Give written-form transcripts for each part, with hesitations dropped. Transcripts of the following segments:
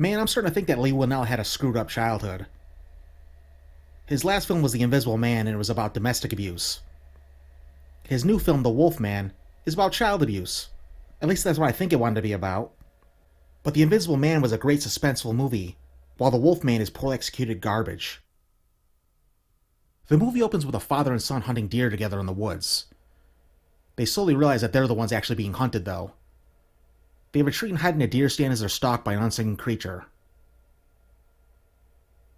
Man, I'm starting to think that Leigh Whannell had a screwed up childhood. His last film was The Invisible Man, and it was about domestic abuse. His new film, The Wolf Man, is about child abuse. At least that's what I think it wanted to be about. But The Invisible Man was a great suspenseful movie, while The Wolf Man is poorly executed garbage. The movie opens with a father and son hunting deer together in the woods. They slowly realize that they're the ones actually being hunted, though. They retreat and hide in a deer stand as they're stalked by an unseen creature.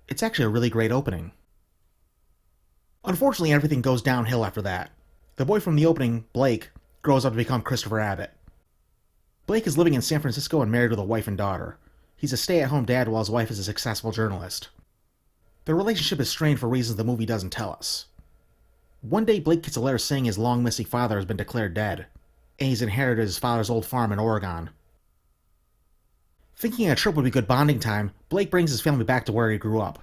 It's actually a really great opening. Unfortunately, everything goes downhill after that. The boy from the opening, Blake, grows up to become Christopher Abbott. Blake is living in San Francisco and married with a wife and daughter. He's a stay-at-home dad while his wife is a successful journalist. Their relationship is strained for reasons the movie doesn't tell us. One day, Blake gets a letter saying his long-missing father has been declared dead, and he's inherited his father's old farm in Oregon. Thinking a trip would be good bonding time, Blake brings his family back to where he grew up.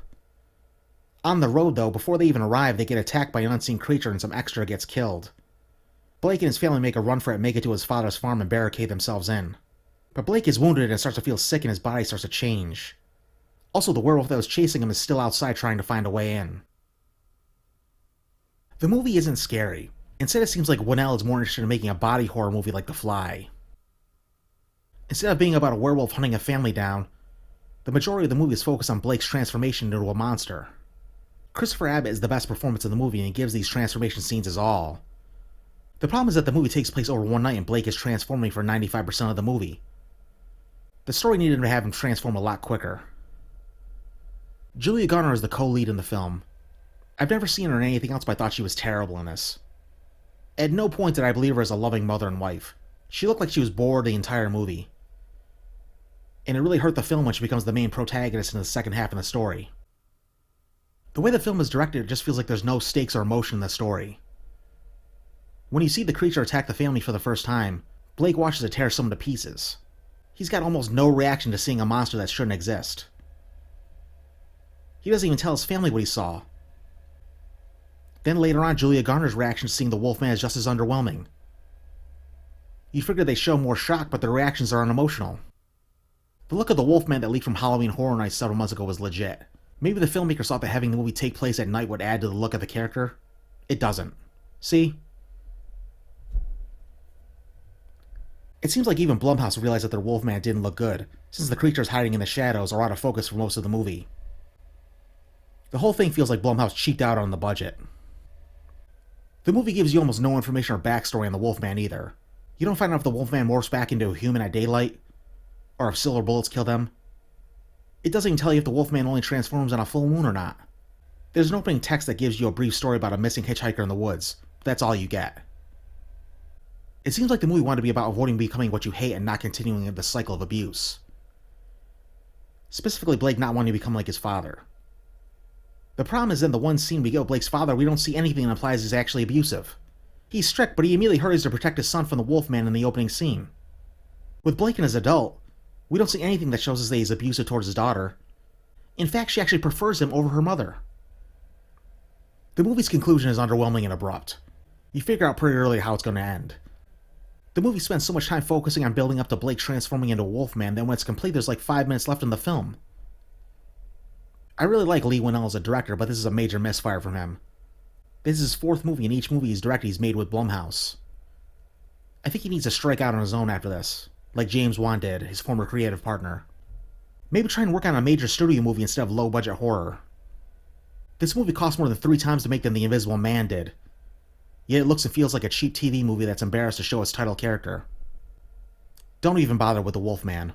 On the road, though, before they even arrive, they get attacked by an unseen creature and some extra gets killed. Blake and his family make a run for it and make it to his father's farm and barricade themselves in. But Blake is wounded and starts to feel sick and his body starts to change. Also, the werewolf that was chasing him is still outside trying to find a way in. The movie isn't scary. Instead, it seems like Whannell is more interested in making a body horror movie like The Fly. Instead of being about a werewolf hunting a family down, the majority of the movie is focused on Blake's transformation into a monster. Christopher Abbott is the best performance in the movie and he gives these transformation scenes his all. The problem is that the movie takes place over one night and Blake is transforming for 95% of the movie. The story needed to have him transform a lot quicker. Julia Garner is the co-lead in the film. I've never seen her in anything else, but I thought she was terrible in this. At no point did I believe her as a loving mother and wife. She looked like she was bored the entire movie. And it really hurt the film when she becomes the main protagonist in the second half of the story. The way the film is directed, it just feels like there's no stakes or emotion in the story. When you see the creature attack the family for the first time, Blake watches it tear someone to pieces. He's got almost no reaction to seeing a monster that shouldn't exist. He doesn't even tell his family what he saw. Then later on, Julia Garner's reaction to seeing the Wolfman is just as underwhelming. You figure they show more shock, but their reactions are unemotional. The look of the Wolfman that leaked from Halloween Horror Nights several months ago was legit. Maybe the filmmakers thought that having the movie take place at night would add to the look of the character. It doesn't. See? It seems like even Blumhouse realized that their Wolfman didn't look good, since the creatures hiding in the shadows are out of focus for most of the movie. The whole thing feels like Blumhouse cheaped out on the budget. The movie gives you almost no information or backstory on the Wolfman either. You don't find out if the Wolfman morphs back into a human at daylight, or if silver bullets kill them. It doesn't even tell you if the Wolfman only transforms on a full moon or not. There's an opening text that gives you a brief story about a missing hitchhiker in the woods, but that's all you get. It seems like the movie wanted to be about avoiding becoming what you hate and not continuing the cycle of abuse. Specifically, Blake not wanting to become like his father. The problem is in the one scene we get with Blake's father, we don't see anything that implies he's actually abusive. He's strict, but he immediately hurries to protect his son from the Wolfman in the opening scene. With Blake and his adult, we don't see anything that shows us that he's abusive towards his daughter. In fact, she actually prefers him over her mother. The movie's conclusion is underwhelming and abrupt. You figure out pretty early how it's going to end. The movie spends so much time focusing on building up to Blake transforming into a Wolfman that when it's complete there's like 5 minutes left in the film. I really like Leigh Whannell as a director, but this is a major misfire from him. This is his fourth movie, and each movie he's directed he's made with Blumhouse. I think he needs to strike out on his own after this, like James Wan did, his former creative partner. Maybe try and work on a major studio movie instead of low-budget horror. This movie cost more than 3 times to make than The Invisible Man did. Yet it looks and feels like a cheap TV movie that's embarrassed to show its title character. Don't even bother with The Wolfman.